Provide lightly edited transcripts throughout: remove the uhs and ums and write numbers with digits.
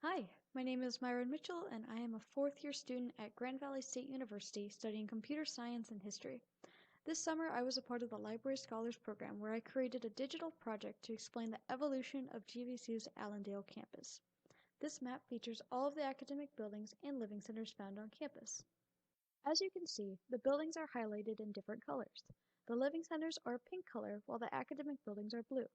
Hi, my name is Myren Mitchell, and I am a fourth-year student at Grand Valley State University studying computer science and history. This summer, I was a part of the Library Scholars Program where I created a digital project to explain the evolution of GVSU's Allendale campus. This map features all of the academic buildings and living centers found on campus. As you can see, the buildings are highlighted in different colors. The living centers are a pink color, while the academic buildings are blue.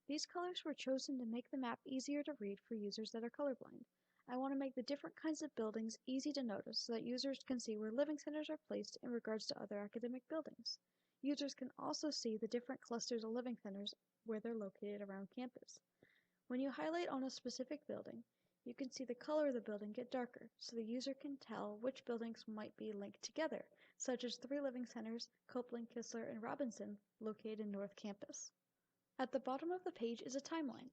These colors were chosen to make the map easier to read for users that are colorblind. I want to make the different kinds of buildings easy to notice so that users can see where living centers are placed in regards to other academic buildings. Users can also see the different clusters of living centers where they're located around campus. When you highlight on a specific building, you can see the color of the building get darker so the user can tell which buildings might be linked together, such as three living centers, Copeland, Kistler, and Robinson, located in North Campus. At the bottom of the page is a timeline.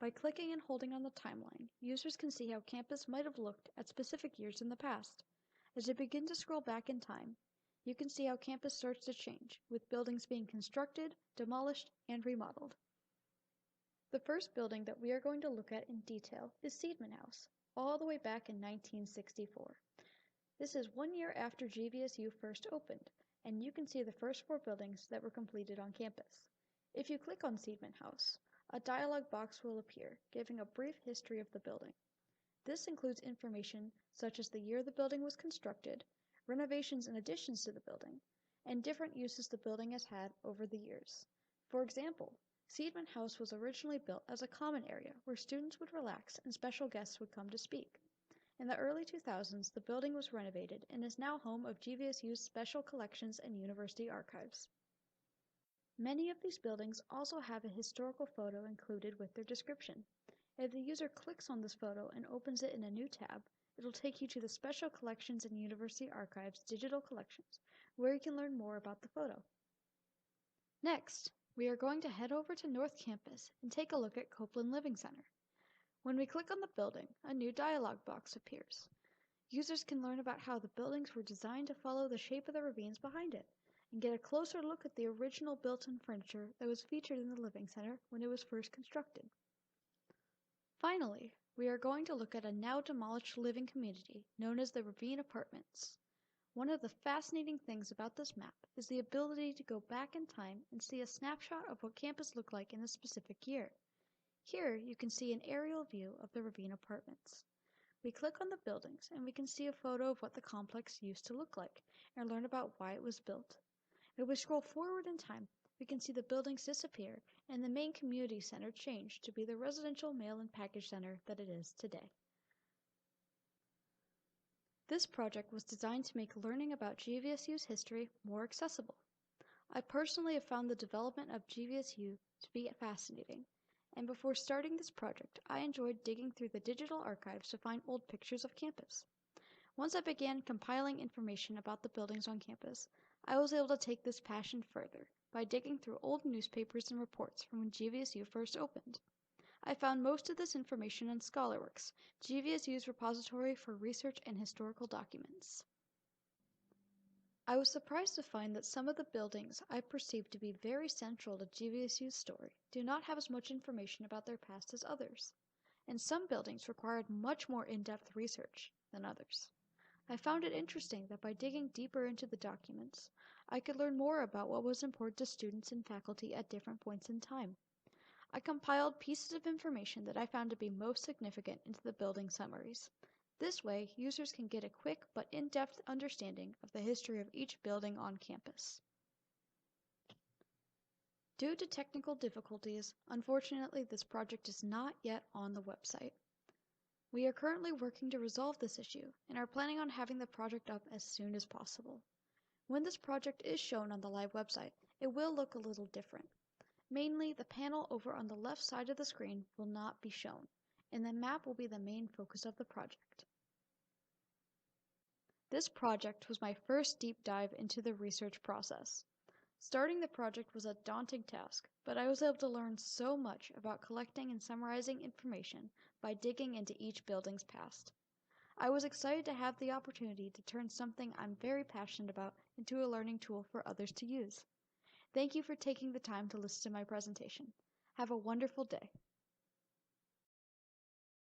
By clicking and holding on the timeline, users can see how campus might have looked at specific years in the past. As you begin to scroll back in time, you can see how campus starts to change, with buildings being constructed, demolished, and remodeled. The first building that we are going to look at in detail is Seidman House, all the way back in 1964. This is 1 year after GVSU first opened, and you can see the first 4 buildings that were completed on campus. If you click on Seidman House, a dialog box will appear, giving a brief history of the building. This includes information such as the year the building was constructed, renovations and additions to the building, and different uses the building has had over the years. For example, Seidman House was originally built as a common area where students would relax and special guests would come to speak. In the early 2000s, the building was renovated and is now home of GVSU's Special Collections and University Archives. Many of these buildings also have a historical photo included with their description. If the user clicks on this photo and opens it in a new tab, it will take you to the Special Collections and University Archives digital collections, where you can learn more about the photo. Next, we are going to head over to North Campus and take a look at Copeland Living Center. When we click on the building, a new dialog box appears. Users can learn about how the buildings were designed to follow the shape of the ravines behind it, and get a closer look at the original built-in furniture that was featured in the Living Center when it was first constructed. Finally, we are going to look at a now demolished living community known as the Ravine Apartments. One of the fascinating things about this map is the ability to go back in time and see a snapshot of what campus looked like in a specific year. Here you can see an aerial view of the Ravine Apartments. We click on the buildings and we can see a photo of what the complex used to look like and learn about why it was built. If we scroll forward in time, we can see the buildings disappear and the main community center change to be the residential mail and package center that it is today. This project was designed to make learning about GVSU's history more accessible. I personally have found the development of GVSU to be fascinating, and before starting this project, I enjoyed digging through the digital archives to find old pictures of campus. Once I began compiling information about the buildings on campus, I was able to take this passion further by digging through old newspapers and reports from when GVSU first opened. I found most of this information in ScholarWorks, GVSU's repository for research and historical documents. I was surprised to find that some of the buildings I perceived to be very central to GVSU's story do not have as much information about their past as others, and some buildings required much more in-depth research than others. I found it interesting that by digging deeper into the documents, I could learn more about what was important to students and faculty at different points in time. I compiled pieces of information that I found to be most significant into the building summaries. This way, users can get a quick but in-depth understanding of the history of each building on campus. Due to technical difficulties, unfortunately this project is not yet on the website. We are currently working to resolve this issue and are planning on having the project up as soon as possible. When this project is shown on the live website, it will look a little different. Mainly, the panel over on the left side of the screen will not be shown, and the map will be the main focus of the project. This project was my first deep dive into the research process. Starting the project was a daunting task, but I was able to learn so much about collecting and summarizing information by digging into each building's past. I was excited to have the opportunity to turn something I'm very passionate about into a learning tool for others to use. Thank you for taking the time to listen to my presentation. Have a wonderful day.